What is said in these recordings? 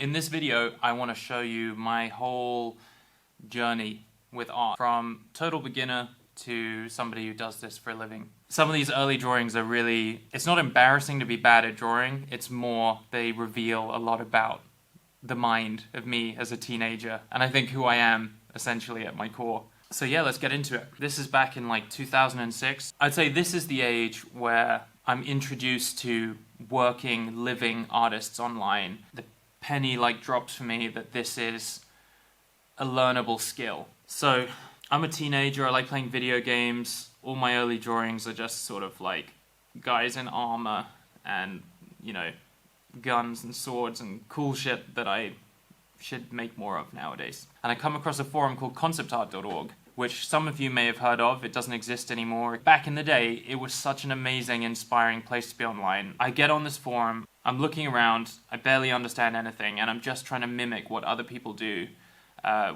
In this video, I want to show you my whole journey with art, from total beginner to somebody who does this for a living. Some of these early drawings are really, it's not embarrassing to be bad at drawing, it's more they reveal a lot about the mind of me as a teenager, and I think who I am, essentially, at my core. So yeah, let's get into it. This is back in like 2006. I'd say this is the age where I'm introduced to working, living artists online. The penny like drops for me that this is a learnable skill. So I'm a teenager, I like playing video games. All my early drawings are just sort of like guys in armor and, you know, guns and swords and cool shit that I should make more of nowadays. And I come across a forum called conceptart.org, which some of you may have heard of. It doesn't exist anymore. Back in the day, it was such an amazing, inspiring place to be online. I get on this forum, I'm looking around, I barely understand anything, and I'm just trying to mimic what other people do,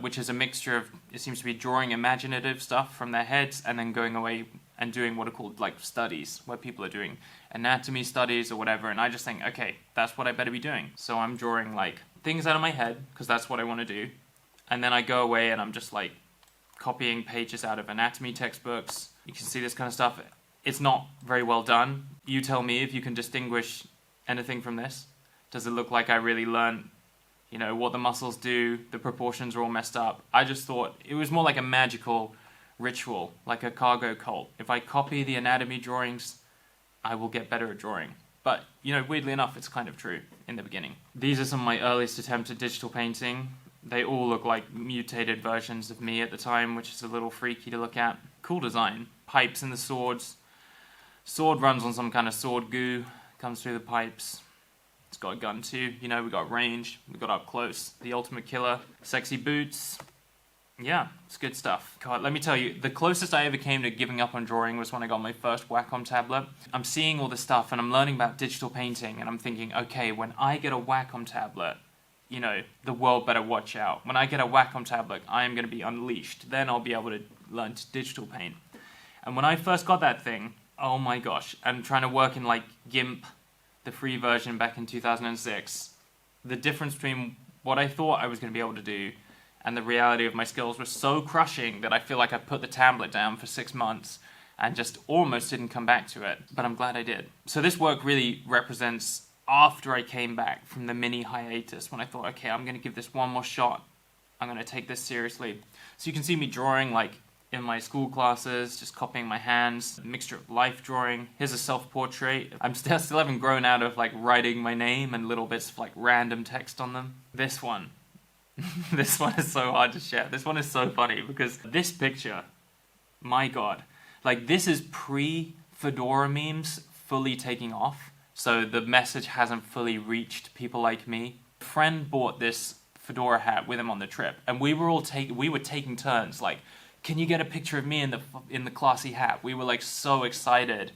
which is a mixture of, it seems to be drawing imaginative stuff from their heads and then going away and doing what are called like studies, where people are doing anatomy studies or whatever, and I just think, okay, that's what I better be doing. So I'm drawing like things out of my head, because that's what I want to do, and then I go away and I'm just like copying pages out of anatomy textbooks. You can see this kind of stuff. It's not very well done. You tell me if you can distinguish anything from this. Does it look like I really learned, you know, what the muscles do? The proportions are all messed up. I just thought it was more like a magical ritual, like a cargo cult. If I copy the anatomy drawings, I will get better at drawing. But, you know, weirdly enough, it's kind of true in the beginning. These are some of my earliest attempts at digital painting. They all look like mutated versions of me at the time, which is a little freaky to look at. Cool design. Pipes in the swords. Sword runs on some kind of sword goo. Comes through the pipes. It's got a gun too. You know, we got range. We got up close. The ultimate killer. Sexy boots. Yeah, it's good stuff. God, let me tell you, the closest I ever came to giving up on drawing was when I got my first Wacom tablet. I'm seeing all this stuff and I'm learning about digital painting and I'm thinking, okay, when I get a Wacom tablet, you know, the world better watch out. When I get a Wacom tablet, I am going to be unleashed. Then I'll be able to learn to digital paint. And when I first got that thing, oh my gosh, I'm trying to work in like GIMP, the free version back in 2006. The difference between what I thought I was going to be able to do and the reality of my skills was so crushing that I feel like I put the tablet down for 6 months and just almost didn't come back to it. But I'm glad I did. So this work really represents after I came back from the mini hiatus, when I thought, okay, I'm going to give this one more shot. I'm going to take this seriously. So you can see me drawing like in my school classes, just copying my hands, a mixture of life drawing. Here's a self-portrait. I'm still haven't grown out of like writing my name and little bits of like random text on them. This one. This one is so hard to share. This one is so funny because this picture, my God, like this is pre-Fedora memes fully taking off. So the message hasn't fully reached people like me. A friend bought this Fedora hat with him on the trip, and we were taking turns. Like, can you get a picture of me in the classy hat? We were like so excited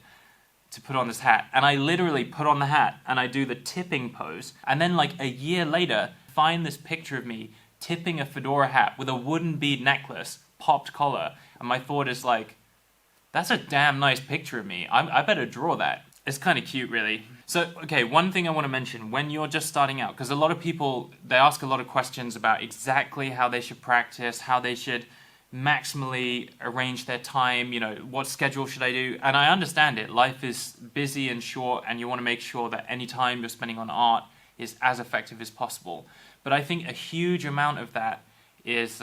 to put on this hat, and I literally put on the hat and I do the tipping pose, and then like a year later, find this picture of me tipping a Fedora hat with a wooden bead necklace, popped collar, and my thought is like, that's a damn nice picture of me. I better draw that. It's kind of cute, really. So, okay, one thing I want to mention, when you're just starting out, because a lot of people, they ask a lot of questions about exactly how they should practice, how they should maximally arrange their time, you know, what schedule should I do? And I understand it. Life is busy and short, and you want to make sure that any time you're spending on art is as effective as possible. But I think a huge amount of that is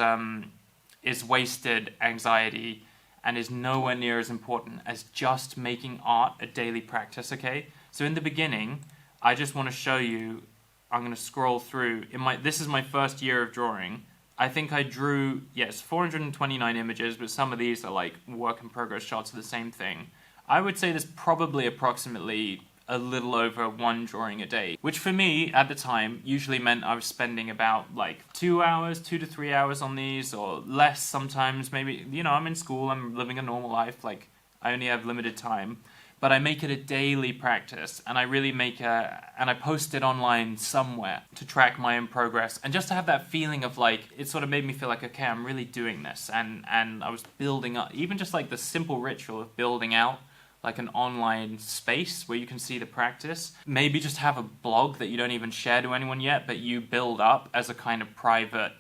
wasted anxiety, and is nowhere near as important as just making art a daily practice, okay? So in the beginning, I just want to show you, I'm going to scroll through. This is my first year of drawing. I think I drew, yes, 429 images, but some of these are like work in progress shots of the same thing. I would say there's probably approximately a little over one drawing a day, which for me at the time usually meant I was spending about like 2 to 3 hours on these, or less sometimes. Maybe, you know, I'm in school, I'm living a normal life, like I only have limited time, but I make it a daily practice, and I really and I post it online somewhere to track my own progress, and just to have that feeling of like, it sort of made me feel like, okay, I'm really doing this, and I was building up, even just like the simple ritual of building out like an online space where you can see the practice. Maybe just have a blog that you don't even share to anyone yet, but you build up as a kind of private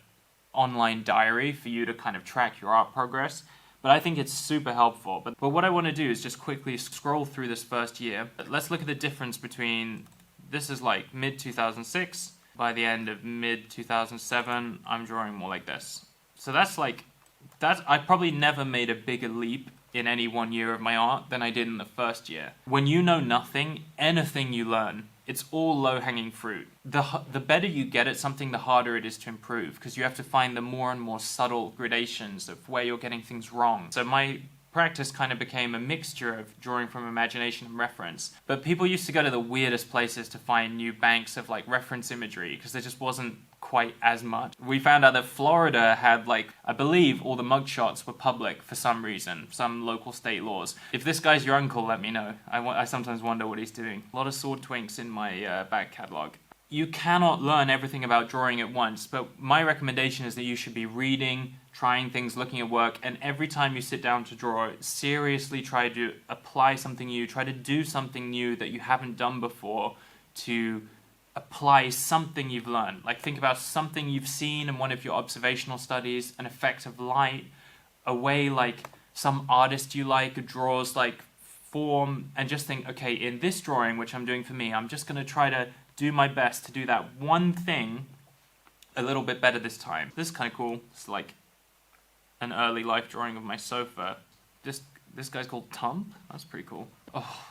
online diary for you to kind of track your art progress. But I think it's super helpful. But what I want to do is just quickly scroll through this first year. Let's look at the difference between, this is like mid-2006. By the end of mid-2007, I'm drawing more like this. So I probably never made a bigger leap in any one year of my art than I did in the first year. When you know nothing, anything you learn, it's all low-hanging fruit. The better you get at something, the harder it is to improve, because you have to find the more and more subtle gradations of where you're getting things wrong. So my practice kind of became a mixture of drawing from imagination and reference. But people used to go to the weirdest places to find new banks of like reference imagery, because there just wasn't quite as much. We found out that Florida had, like, I believe all the mugshots were public for some reason, some local state laws. If this guy's your uncle, let me know. I sometimes wonder what he's doing. A lot of sword twinks in my back catalogue. You cannot learn everything about drawing at once, but my recommendation is that you should be reading, trying things, looking at work, and every time you sit down to draw, seriously try to apply something new, try to do something new that you haven't done before to apply something you've learned. Like, think about something you've seen in one of your observational studies, an effect of light, a way like some artist you like draws like form, and just think, okay, in this drawing, which I'm doing for me, I'm just going to try to do my best to do that one thing a little bit better this time. This is kind of cool. It's like an early life drawing of my sofa. This guy's called Tump. That's pretty cool. Oh,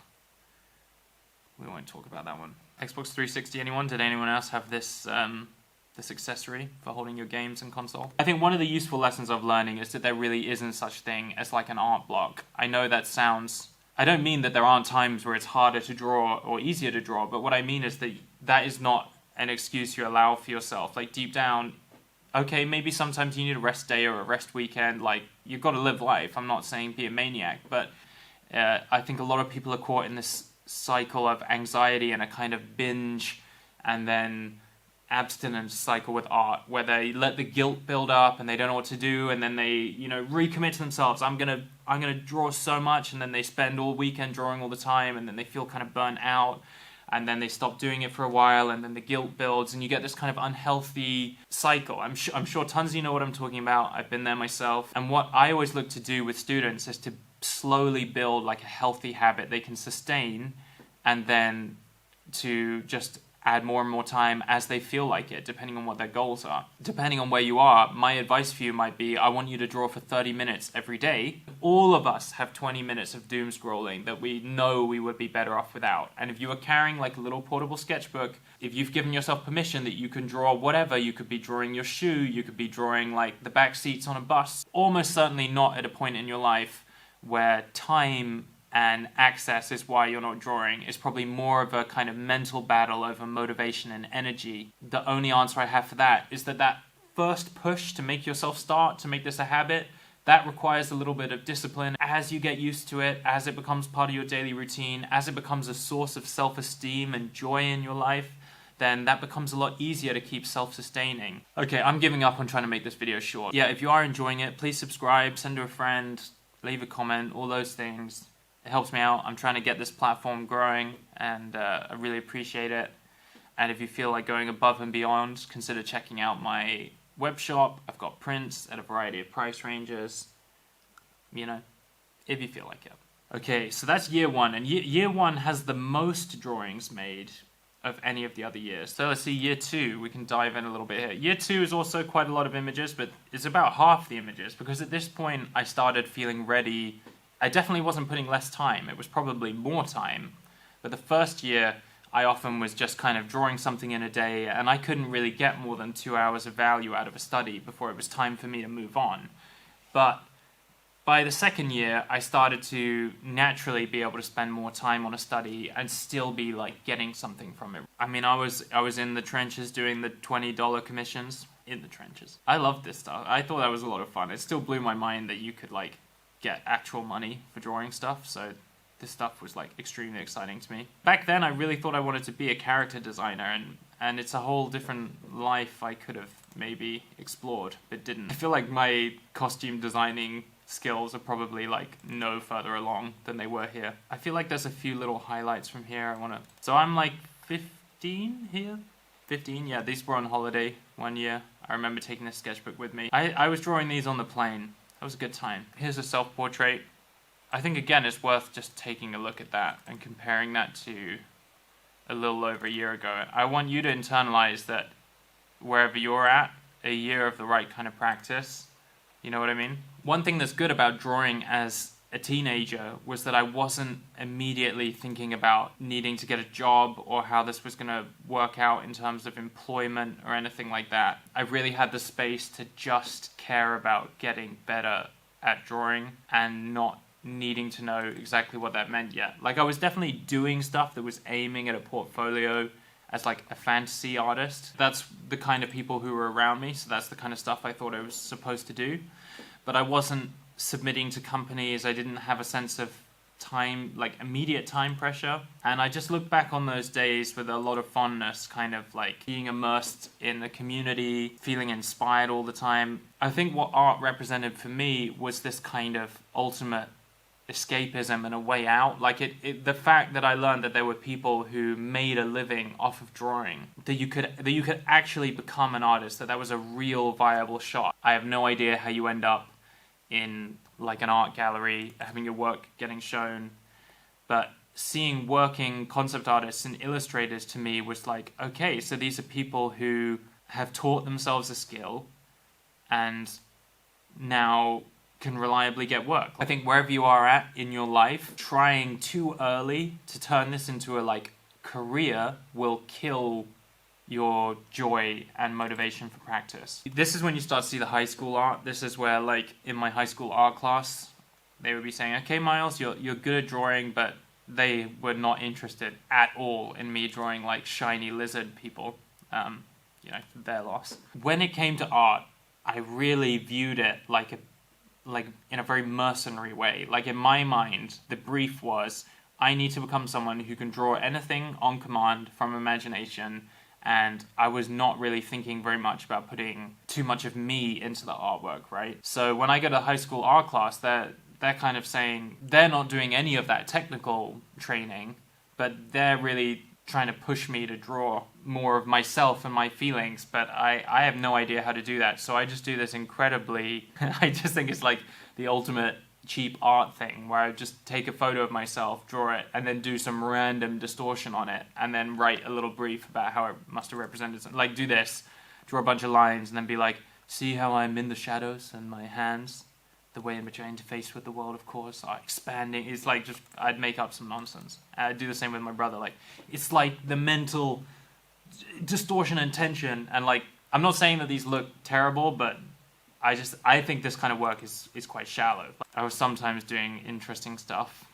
we won't talk about that one. Xbox 360, anyone? Did anyone else have this this accessory for holding your games and console? I think one of the useful lessons of learning is that there really isn't such thing as like an art block. I know that sounds... I don't mean that there aren't times where it's harder to draw or easier to draw, but what I mean is that that is not an excuse you allow for yourself. Like, deep down, okay, maybe sometimes you need a rest day or a rest weekend. Like, you've got to live life. I'm not saying be a maniac, but I think a lot of people are caught in this cycle of anxiety and a kind of binge and then abstinence cycle with art, where they let the guilt build up and they don't know what to do, and then they, you know, recommit to themselves. I'm gonna draw so much, and then they spend all weekend drawing all the time, and then they feel kind of burnt out, and then they stop doing it for a while, and then the guilt builds, and you get this kind of unhealthy cycle. I'm sure tons of you know what I'm talking about. I've been there myself. And what I always look to do with students is to slowly build like a healthy habit they can sustain, and then to just add more and more time as they feel like it, depending on what their goals are. Depending on where you are, my advice for you might be, I want you to draw for 30 minutes every day. All of us have 20 minutes of doom scrolling that we know we would be better off without. And if you are carrying like a little portable sketchbook, if you've given yourself permission that you can draw whatever, you could be drawing your shoe, you could be drawing like the back seats on a bus, almost certainly not at a point in your life where time and access is why you're not drawing. It's probably more of a kind of mental battle over motivation and energy. The only answer I have for that is that first push to make yourself start, to make this a habit, that requires a little bit of discipline. As you get used to it, as it becomes part of your daily routine, as it becomes a source of self-esteem and joy in your life, then that becomes a lot easier to keep self-sustaining. Okay, I'm giving up on trying to make this video short. Yeah, if you are enjoying it, please subscribe, send to a friend, leave a comment, all those things. It helps me out. I'm trying to get this platform growing, and I really appreciate it. And if you feel like going above and beyond, consider checking out my web shop. I've got prints at a variety of price ranges, you know, if you feel like it. Okay, so that's year one, and year one has the most drawings made of any of the other years. So let's see year two. We can dive in a little bit here. Year two is also quite a lot of images, but it's about half the images, because at this point I started feeling ready. I definitely wasn't putting less time. It was probably more time. But the first year, I often was just kind of drawing something in a day, and I couldn't really get more than 2 hours of value out of a study before it was time for me to move on. But by the second year, I started to naturally be able to spend more time on a study and still be like getting something from it. I mean, I was in the trenches doing the $20 commissions. In the trenches. I loved this stuff. I thought that was a lot of fun. It still blew my mind that you could like get actual money for drawing stuff, so this stuff was like extremely exciting to me. Back then I really thought I wanted to be a character designer, and it's a whole different life I could have maybe explored, but didn't. I feel like my costume designing skills are probably like no further along than they were here. I feel like there's a few little highlights from here. So I'm like 15 here. 15, yeah, these were on holiday one year. I remember taking this sketchbook with me. I was drawing these on the plane. That was a good time. Here's a self-portrait. I think, again, it's worth just taking a look at that and comparing that to a little over a year ago. I want you to internalize that wherever you're at, a year of the right kind of practice. You know what I mean? One thing that's good about drawing as a teenager was that I wasn't immediately thinking about needing to get a job or how this was going to work out in terms of employment or anything like that. I really had the space to just care about getting better at drawing and not needing to know exactly what that meant yet. Like, I was definitely doing stuff that was aiming at a portfolio as like a fantasy artist. That's the kind of people who were around me, so that's the kind of stuff I thought I was supposed to do. But I wasn't submitting to companies. I didn't have a sense of time, like immediate time pressure. And I just look back on those days with a lot of fondness, kind of like being immersed in the community, feeling inspired all the time. I think what art represented for me was this kind of ultimate escapism and a way out. Like the fact that I learned that there were people who made a living off of drawing, that you could actually become an artist, that was a real viable shot. I have no idea how you end up in like an art gallery, having your work getting shown, but seeing working concept artists and illustrators to me was like, okay, so these are people who have taught themselves a skill and now can reliably get work. I think wherever you are at in your life, trying too early to turn this into a like career will kill your joy and motivation for practice. This is when you start to see the high school art. This is where, like, in my high school art class, they would be saying, okay, Miles, you're good at drawing, but they were not interested at all in me drawing, like, shiny lizard people. Their loss. When it came to art, I really viewed it like in a very mercenary way. Like, in my mind, the brief was, I need to become someone who can draw anything on command from imagination. And I was not really thinking very much about putting too much of me into the artwork, right? So when I go to high school art class, they're kind of saying they're not doing any of that technical training, but they're really trying to push me to draw more of myself and my feelings, but I have no idea how to do that. So I just do this incredibly, I just think it's like the ultimate cheap art thing where I just take a photo of myself, draw it, and then do some random distortion on it, and then write a little brief about how it must have represented something. Like, do this, draw a bunch of lines, and then be like, see how I'm in the shadows and my hands, the way in which I interface with the world, of course, are expanding. It's like just, I'd make up some nonsense. I'd do the same with my brother. Like, it's like the mental distortion and tension, and like, I'm not saying that these look terrible, but I think this kind of work is quite shallow. I was sometimes doing interesting stuff.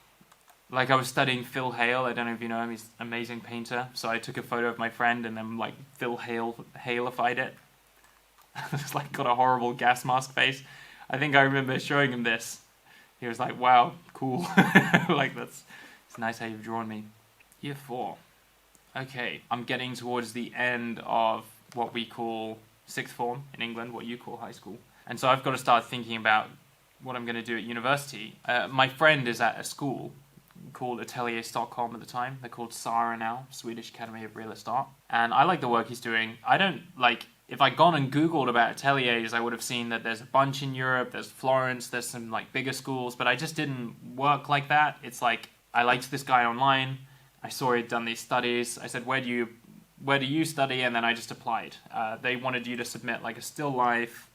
Like, I was studying Phil Hale. I don't know if you know him. He's an amazing painter. So I took a photo of my friend and then, like, Phil Hale-ified it. It's like got a horrible gas mask face. I think I remember showing him this. He was like, wow, cool. Like, it's nice how you've drawn me. Year 4. Okay, I'm getting towards the end of what we call sixth form in England, what you call high school. And so I've got to start thinking about what I'm going to do at university. My friend is at a school called Atelier Stockholm at the time. They're called SARA now, Swedish Academy of Realist Art. And I like the work he's doing. I don't, like, if I'd gone and Googled about ateliers, I would have seen that there's a bunch in Europe, there's Florence, there's some, like, bigger schools, but I just didn't work like that. It's like, I liked this guy online. I saw he'd done these studies. I said, where do you study? And then I just applied. They wanted you to submit, like, a still life,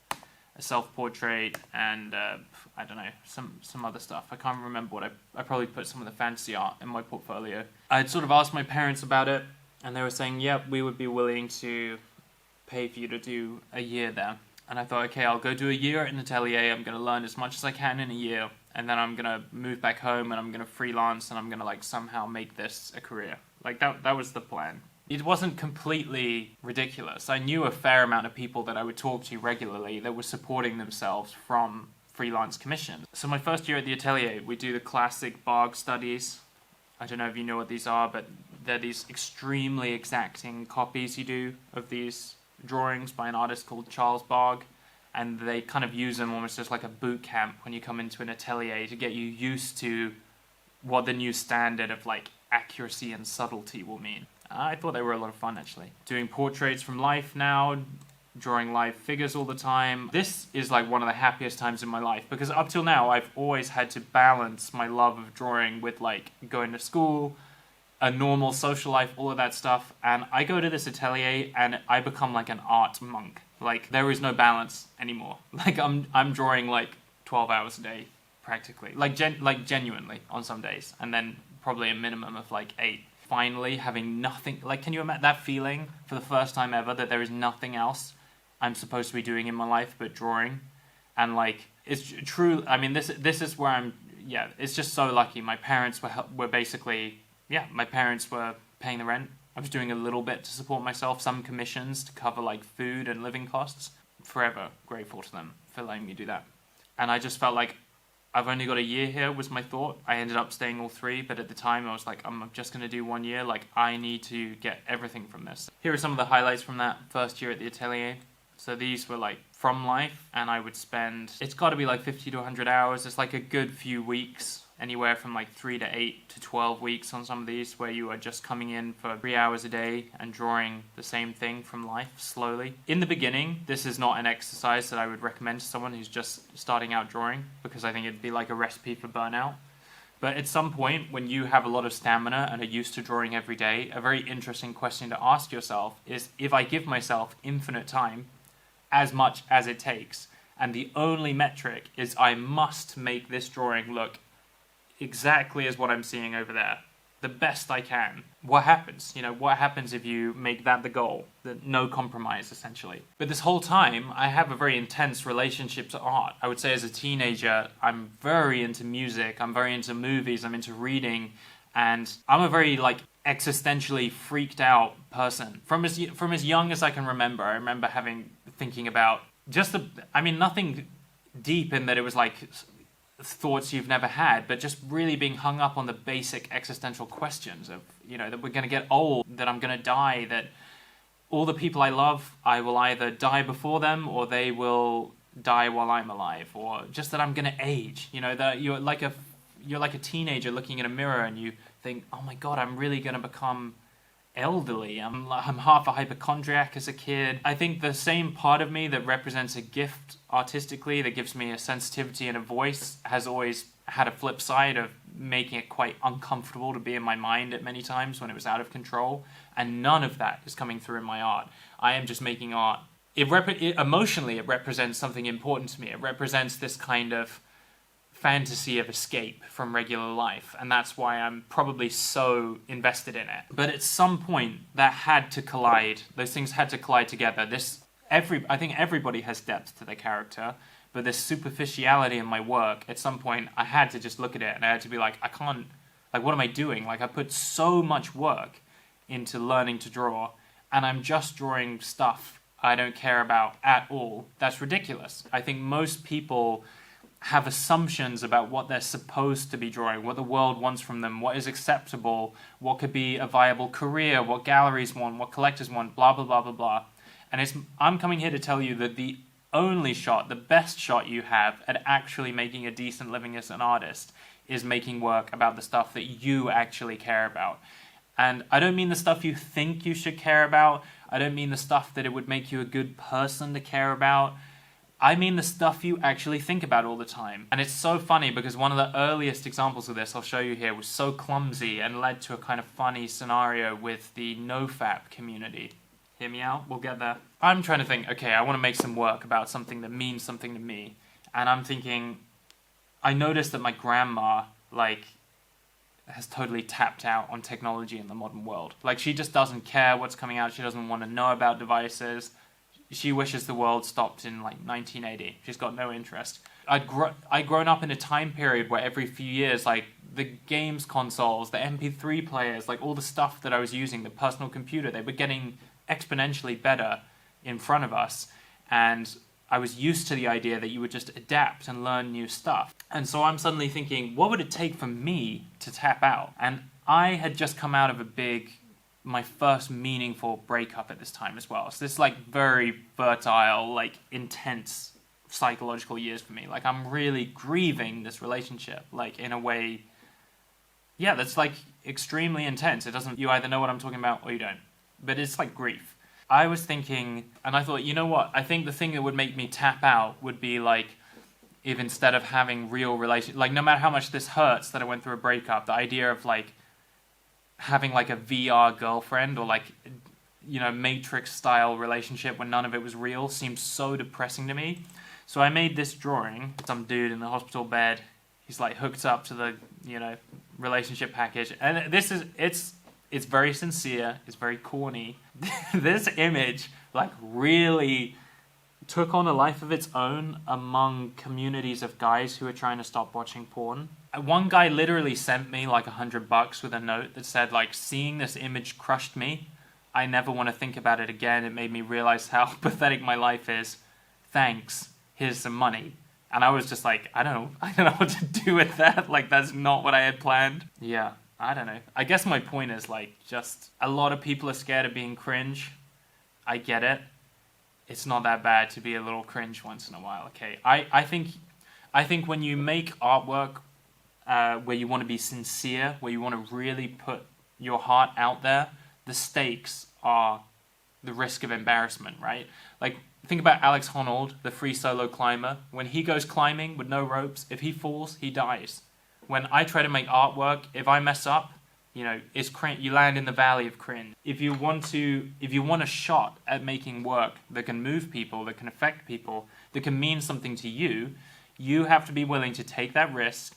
a self-portrait, and I don't know, some other stuff. I can't remember what I probably put some of the fantasy art in my portfolio. I'd sort of asked my parents about it, and they were saying, yep, we would be willing to pay for you to do a year there. And I thought, okay, I'll go do a year at an atelier. I'm going to learn as much as I can in a year, and then I'm going to move back home, and I'm going to freelance, and I'm going to, like, somehow make this a career. Like, that was the plan. It wasn't completely ridiculous. I knew a fair amount of people that I would talk to regularly that were supporting themselves from freelance commissions. So my first year at the atelier, we do the classic Barg studies. I don't know if you know what these are, but they're these extremely exacting copies you do of these drawings by an artist called Charles Barg. and they kind of use them almost as like a boot camp when you come into an atelier to get you used to what the new standard of like accuracy and subtlety will mean. I thought they were a lot of fun, actually. Doing portraits from life now, drawing live figures all the time. This is like one of the happiest times in my life, because up till now I've always had to balance my love of drawing with like going to school, a normal social life, all of that stuff, and I go to this atelier and I become like an art monk. Like, there is no balance anymore. Like, I'm drawing like 12 hours a day, practically. Like genuinely on some days, and then probably a minimum of like 8. Finally having nothing, like, can you imagine that feeling for the first time ever, that there is nothing else I'm supposed to be doing in my life but drawing? And like, it's true. I mean, this is where I'm, yeah, it's just so lucky. My parents were basically, yeah, my parents were paying the rent. I was doing a little bit to support myself, some commissions to cover like food and living costs. Forever grateful to them for letting me do that. And I just felt like I've only got a year here, was my thought. I ended up staying all 3, but at the time I was like, I'm just going to do 1 year. Like, I need to get everything from this. Here are some of the highlights from that first year at the atelier. So these were like from life, and I would spend, it's got to be like 50 to 100 hours. It's like a good few weeks, anywhere from like 3 to 8 to 12 weeks on some of these, where you are just coming in for 3 hours a day and drawing the same thing from life slowly. In the beginning, this is not an exercise that I would recommend to someone who's just starting out drawing, because I think it'd be like a recipe for burnout. But at some point, when you have a lot of stamina and are used to drawing every day, a very interesting question to ask yourself is, if I give myself infinite time, as much as it takes, and the only metric is I must make this drawing look exactly as what I'm seeing over there, the best I can, what happens? You know, what happens if you make that the goal? No compromise, essentially. But this whole time, I have a very intense relationship to art. I would say as a teenager, I'm very into music, I'm very into movies, I'm into reading, and I'm a very, like, existentially freaked out person. From as young as I can remember, I remember thinking about just nothing deep in that it was like thoughts you've never had, but just really being hung up on the basic existential questions of, you know, that we're going to get old, that I'm going to die, that all the people I love, I will either die before them or they will die while I'm alive, or just that I'm going to age. You know, that you're like a teenager looking in a mirror and you think, oh my god, I'm really going to become elderly. I'm half a hypochondriac as a kid. I think the same part of me that represents a gift artistically, that gives me a sensitivity and a voice, has always had a flip side of making it quite uncomfortable to be in my mind at many times when it was out of control. And none of that is coming through in my art. I am just making art. Emotionally, it represents something important to me. It represents this kind of fantasy of escape from regular life, and that's why I'm probably so invested in it. But at some point, that had to collide. Those things had to collide together. I think everybody has depth to their character, but this superficiality in my work, at some point, I had to just look at it, and I had to be like, I can't, like, what am I doing? Like, I put so much work into learning to draw, and I'm just drawing stuff I don't care about at all. That's ridiculous. I think most people have assumptions about what they're supposed to be drawing, what the world wants from them, what is acceptable, what could be a viable career, what galleries want, what collectors want, blah, blah, blah, blah, blah. And I'm coming here to tell you that the only shot, the best shot you have at actually making a decent living as an artist is making work about the stuff that you actually care about. And I don't mean the stuff you think you should care about. I don't mean the stuff that it would make you a good person to care about. I mean the stuff you actually think about all the time. And it's so funny because one of the earliest examples of this I'll show you here was so clumsy and led to a kind of funny scenario with the nofap community. Hear me out? We'll get there. I'm trying to think, okay, I want to make some work about something that means something to me. And I'm thinking, I noticed that my grandma, like, has totally tapped out on technology in the modern world. Like, she just doesn't care what's coming out. She doesn't want to know about devices. She wishes the world stopped in like 1980. She's got no interest. I'd grown up in a time period where every few years, like the games consoles, the MP3 players, like all the stuff that I was using, the personal computer, they were getting exponentially better in front of us. And I was used to the idea that you would just adapt and learn new stuff. And so I'm suddenly thinking, what would it take for me to tap out? And I had just come out of my first meaningful breakup at this time as well. So this like very fertile, like intense psychological years for me. Like, I'm really grieving this relationship, like, in a way, yeah, that's, like, extremely intense. It doesn't, you either know what I'm talking about or you don't. But it's like grief. I was thinking, and I thought, you know what? I think the thing that would make me tap out would be, like, if instead of having real relations, like, no matter how much this hurts that I went through a breakup, the idea of, like, having, like, a VR girlfriend or, like, you know, Matrix-style relationship when none of it was real seemed so depressing to me. So I made this drawing. Some dude in the hospital bed. He's, like, hooked up to the, you know, relationship package. And this is, it's very sincere. It's very corny. This image, like, really took on a life of its own among communities of guys who are trying to stop watching porn. One guy literally sent me, like, $100 with a note that said, like, seeing this image crushed me. I never want to think about it again. It made me realize how pathetic my life is. Thanks. Here's some money. And I was just like, I don't know what to do with that. Like, that's not what I had planned. Yeah, I don't know. I guess my point is, like, just a lot of people are scared of being cringe. I get it. It's not that bad to be a little cringe once in a while, okay? I think when you make artwork where you want to be sincere, where you want to really put your heart out there, the stakes are the risk of embarrassment, right? Like, think about Alex Honnold, the free solo climber. When he goes climbing with no ropes, if he falls, he dies. When I try to make artwork, if I mess up, you know, it's cringe. You land in the valley of cringe. If you want a shot at making work that can move people, that can affect people, that can mean something to you, you have to be willing to take that risk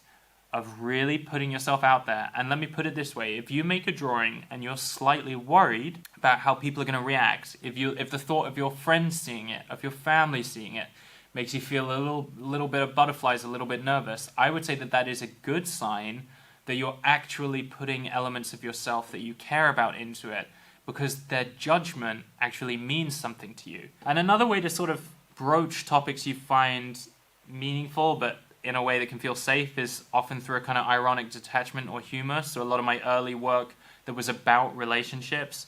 of really putting yourself out there. And let me put it this way, if you make a drawing and you're slightly worried about how people are going to react, if the thought of your friends seeing it, of your family seeing it, makes you feel a little bit of butterflies, a little bit nervous, I would say that that is a good sign that you're actually putting elements of yourself that you care about into it, because their judgment actually means something to you. And another way to sort of broach topics you find meaningful, but in a way that can feel safe, is often through a kind of ironic detachment or humor. So a lot of my early work that was about relationships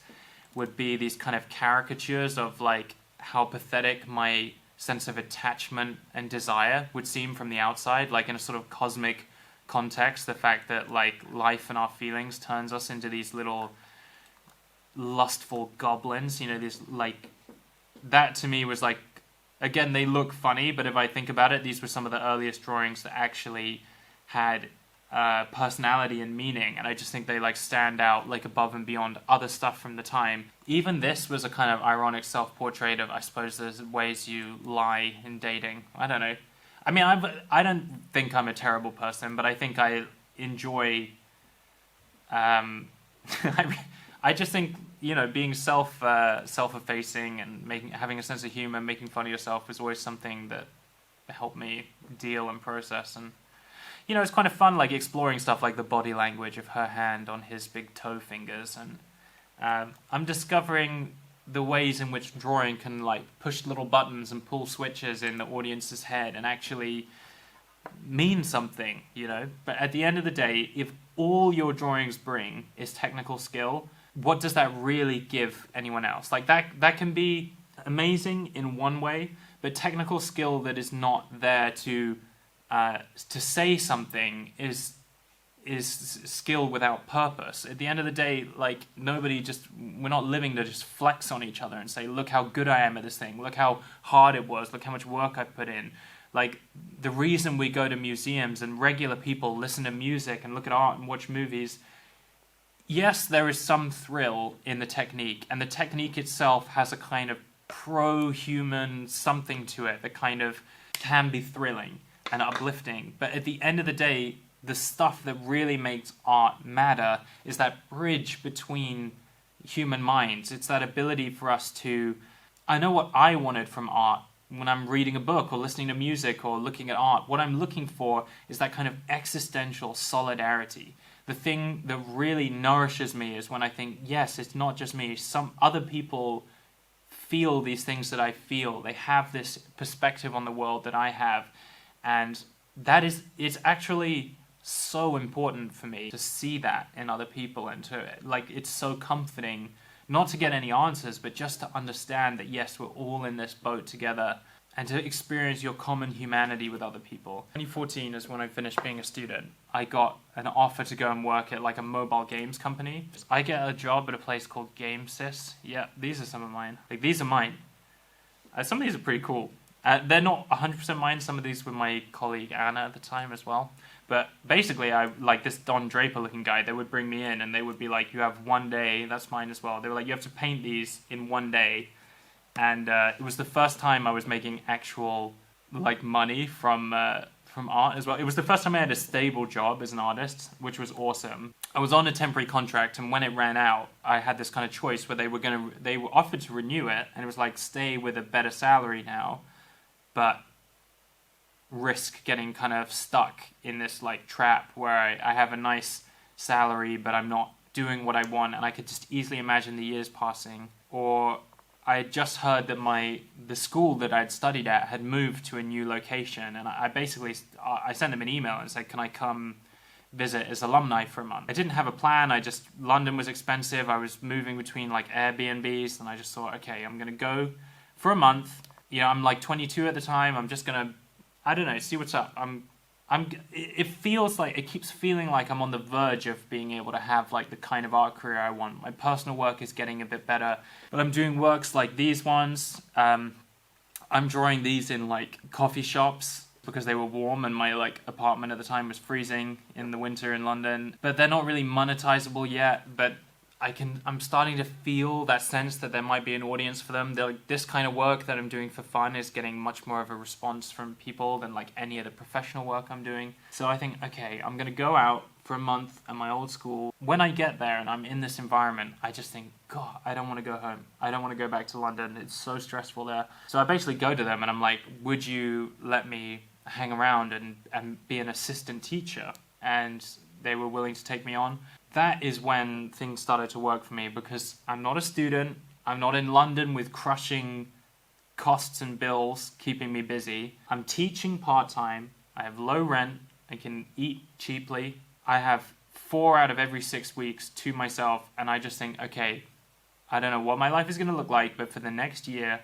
would be these kind of caricatures of, like, how pathetic my sense of attachment and desire would seem from the outside, like in a sort of cosmic context, the fact that, like, life and our feelings turns us into these little lustful goblins, you know, these, like, that to me was like, again, they look funny, but if I think about it, these were some of the earliest drawings that actually had personality and meaning, and I just think they, like, stand out, like, above and beyond other stuff from the time. Even this was a kind of ironic self-portrait of, I suppose, there's ways you lie in dating. I don't know. I mean, I don't think I'm a terrible person, but I think I enjoy... I just think, you know, being self-effacing and having a sense of humor, making fun of yourself was always something that helped me deal and process. And, you know, it's kind of fun, like, exploring stuff like the body language of her hand on his big toe fingers. And I'm discovering the ways in which drawing can, like, push little buttons and pull switches in the audience's head and actually mean something, you know. But at the end of the day, if all your drawings bring is technical skill, what does that really give anyone else? Like, that can be amazing in one way, but technical skill that is not there to say something is skill without purpose. At the end of the day, like, we're not living to just flex on each other and say, look how good I am at this thing, look how hard it was, look how much work I put in. Like, the reason we go to museums and regular people listen to music and look at art and watch movies, yes, there is some thrill in the technique, and the technique itself has a kind of pro-human something to it that kind of can be thrilling and uplifting. But at the end of the day, the stuff that really makes art matter is that bridge between human minds. It's that ability for us to... I know what I wanted from art when I'm reading a book or listening to music or looking at art. What I'm looking for is that kind of existential solidarity. The thing that really nourishes me is when I think, yes, it's not just me. Some other people feel these things that I feel. They have this perspective on the world that I have. And it's actually so important for me to see that in other people, and it's so comforting not to get any answers, but just to understand that, yes, we're all in this boat together. and to experience your common humanity with other people. 2014 is when I finished being a student. I got an offer to go and work at like a mobile games company. I get a job at a place called GameSys. Yeah, these are some of mine. Like, these are mine. Some of these are pretty cool. They're not 100% mine. Some of these were my colleague Anna at the time as well. But basically, I like this Don Draper looking guy. They would bring me in and they would be like, you have 1 day. That's mine as well. They were like, you have to paint these in 1 day. And it was the first time I was making actual like money from art as well. It was the first time I had a stable job as an artist, which was awesome. I was on a temporary contract, and when it ran out, I had this kind of choice where they were offered to renew it, and it was like, stay with a better salary now, but risk getting kind of stuck in this like trap where I have a nice salary, but I'm not doing what I want, and I could just easily imagine the years passing. Or I had just heard that the school that I'd studied at had moved to a new location, and I basically sent them an email and said, can I come visit as alumni for a month? I didn't have a plan. London was expensive. I was moving between like Airbnbs, and I just thought, okay, I'm gonna go for a month. You know, I'm like 22 at the time. I'm just gonna, I don't know, see what's up. It feels like, it keeps feeling like I'm on the verge of being able to have like the kind of art career I want. My personal work is getting a bit better, but I'm doing works like these ones. I'm drawing these in like coffee shops because they were warm and my like apartment at the time was freezing in the winter in London. But they're not really monetizable yet, but I'm starting to feel that sense that there might be an audience for them. This kind of work that I'm doing for fun is getting much more of a response from people than like any of the professional work I'm doing. So I think, okay, I'm going to go out for a month at my old school. When I get there and I'm in this environment, I just think, God, I don't want to go home. I don't want to go back to London. It's so stressful there. So I basically go to them and I'm like, would you let me hang around and be an assistant teacher? And they were willing to take me on. That is when things started to work for me, because I'm not a student, I'm not in London with crushing costs and bills keeping me busy. I'm teaching part-time, I have low rent, I can eat cheaply, I have 4 out of every 6 weeks to myself, and I just think, okay, I don't know what my life is going to look like, but for the next year,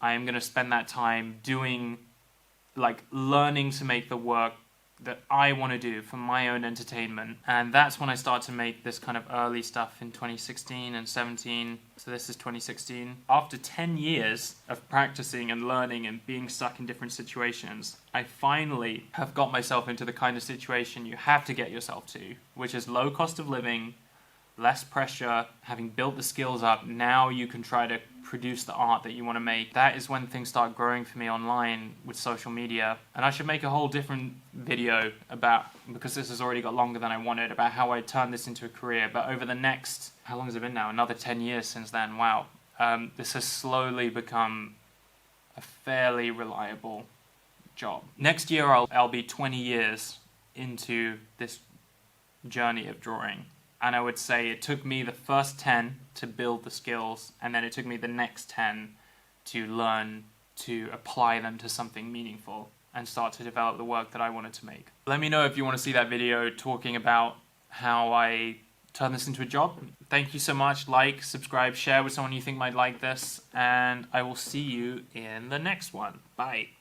I am going to spend that time doing, like, learning to make the work that I want to do for my own entertainment. And that's when I start to make this kind of early stuff in 2016 and 17. So this is 2016. After 10 years of practicing and learning and being stuck in different situations, I finally have got myself into the kind of situation you have to get yourself to, which is low cost of living, less pressure. Having built the skills up, now you can try to produce the art that you want to make. That is when things start growing for me online with social media. And I should make a whole different video about, because this has already got longer than I wanted, about how I turned this into a career. But over the next, how long has it been now? Another 10 years since then. Wow. This has slowly become a fairly reliable job. Next year I'll be 20 years into this journey of drawing. And I would say it took me the first 10 to build the skills, and then it took me the next 10 to learn to apply them to something meaningful and start to develop the work that I wanted to make. Let me know if you want to see that video talking about how I turn this into a job. Thank you so much. Like, subscribe, share with someone you think might like this, and I will see you in the next one. Bye.